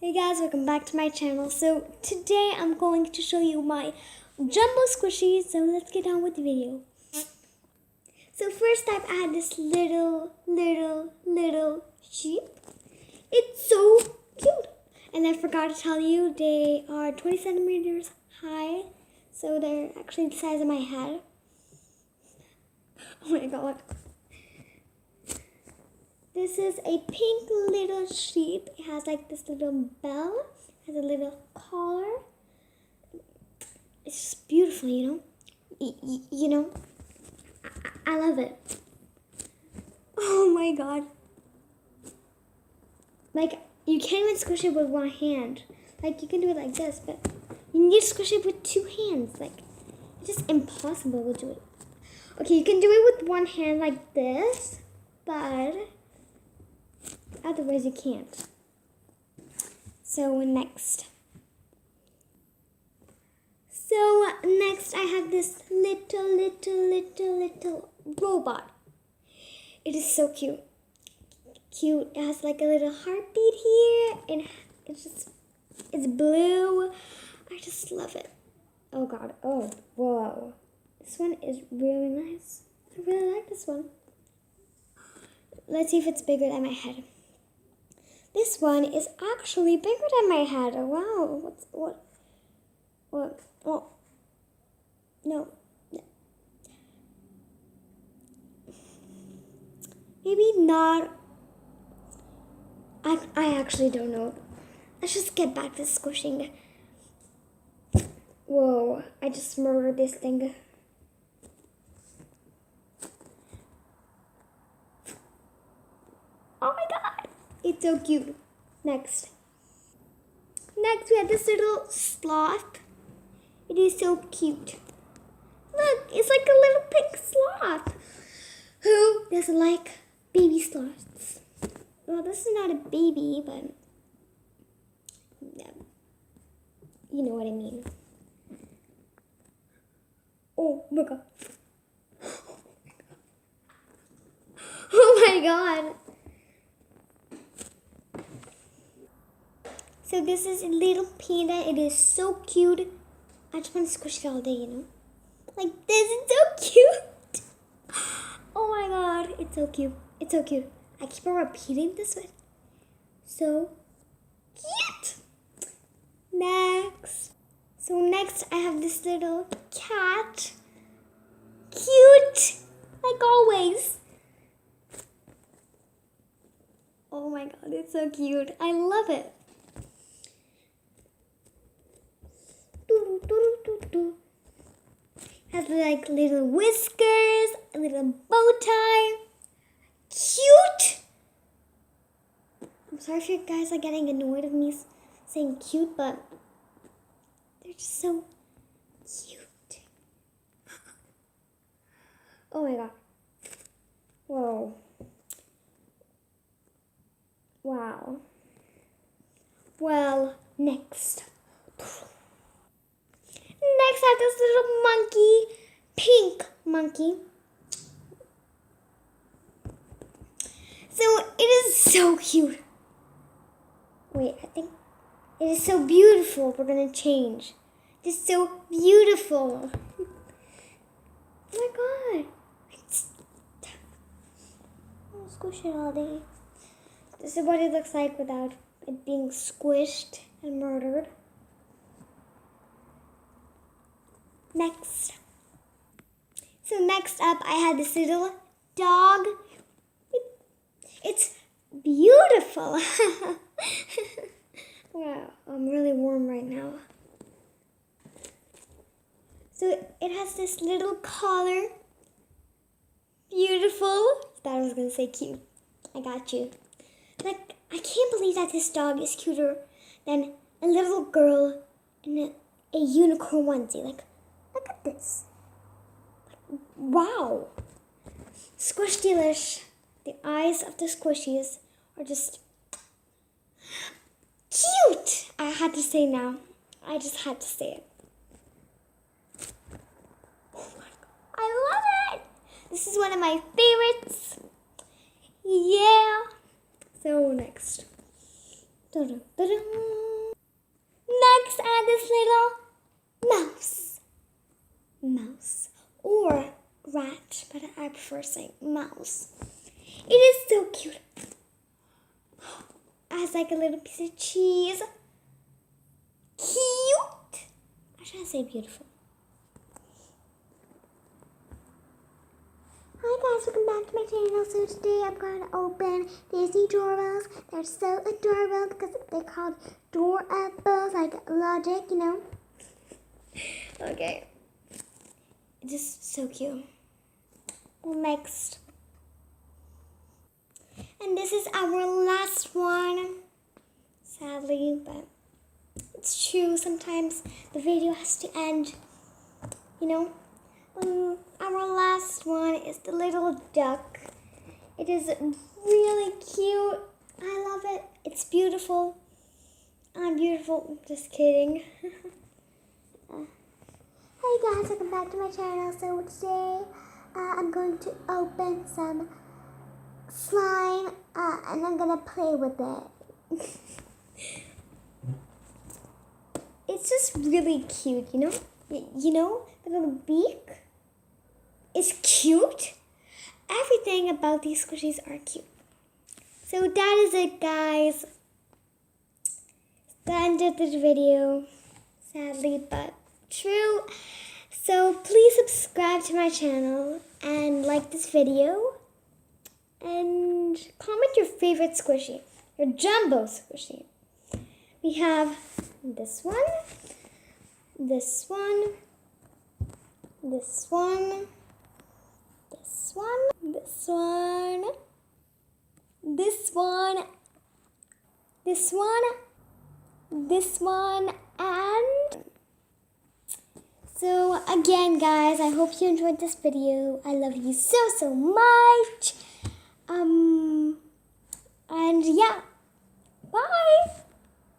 Hey guys, welcome back to my channel. So today I'm going to show you my jumbo squishies. So let's get on with the video. So first up, I had this little sheep. It's so cute. And I forgot to tell you, they are 20 centimeters high. So they're actually the size of my head. Oh my god. This is a pink little sheep. It has like this little bell, has a little collar. It's just beautiful, you know. I love it. Oh my god. Like, you can't even squish it with one hand. Like, you can do it like this, but you need to squish it with two hands. Like, it's just impossible to do it. Okay, you can do it with one hand like this, but otherwise you can't. So next I have this little robot. It is so cute. It has like a little heartbeat here, and it's blue. I just love it. Oh god. Oh, whoa. This one is really nice. I really like this one. Let's see if it's bigger than my head. This one is actually bigger than my head. Oh, wow. What? No. Maybe not. I actually don't know. Let's just get back to squishing. Whoa, I just murdered this thing. Oh my god. It's so cute. Next we have this little sloth. It is so cute. Look, it's like a little pink sloth. Who doesn't like baby sloths? Well, this is not a baby, but yeah, you know what I mean. Oh my god. Oh my god. So this is a little panda. It is so cute. I just want to squish it all day, you know. Like this is so cute. Oh my god, it's so cute. It's so cute. I keep on repeating this one. So cute. Next. So next I have this little cat. Cute. Like always. Oh my god, it's so cute. I love it. Has like little whiskers, a little bow tie. Cute! I'm sorry if you guys are getting annoyed of me saying cute, but they're just so cute. Oh my god. Whoa. Wow. Well, next. Next, I have this little monkey, pink monkey. So it is so cute. Wait, I think it is so beautiful. We're gonna change. It is so beautiful. Oh my god. I'll squish it all day. This is what it looks like without it being squished and murdered. Next. So next up, I had this little dog. It's beautiful. Wow, I'm really warm right now. So it has this little collar. Beautiful. Thought I was gonna say cute. I got you. Like, I can't believe that this dog is cuter than a little girl in a unicorn onesie. Like, look at this. Wow. Squish-Dee-Lish. The eyes of the squishies are just cute. I had to say now. I just had to say it. Oh my god. I love it. This is one of my favorites. Yeah. So next. Dun-dun, dun-dun. Next, add this little mouse or rat, but I prefer saying mouse. It is so cute. Has like a little piece of cheese. Cute. I should say beautiful. Hi guys, welcome back to my channel. So today I'm going to open Disney doorbells. They're so adorable because they're called doorables, like logic, you know. Okay. It's just so cute. Next. And this is our last one. Sadly, but it's true. Sometimes the video has to end, you know. Our last one is the little duck. It is really cute. I love it. It's beautiful. I'm beautiful. Just kidding. Hey guys, welcome back to my channel. So today I'm going to open some slime and I'm gonna play with it. It's just really cute, you know? You know, the little beak is cute. Everything about these squishies are cute. So that is it, guys. The end of this video. Sadly, but true. So please subscribe to my channel and like this video. And comment your favorite squishy, your jumbo squishy. We have this one, this one, this one, this one, this one, this one, this one, this one, and so again, guys, I hope you enjoyed this video. I love you so much. And yeah.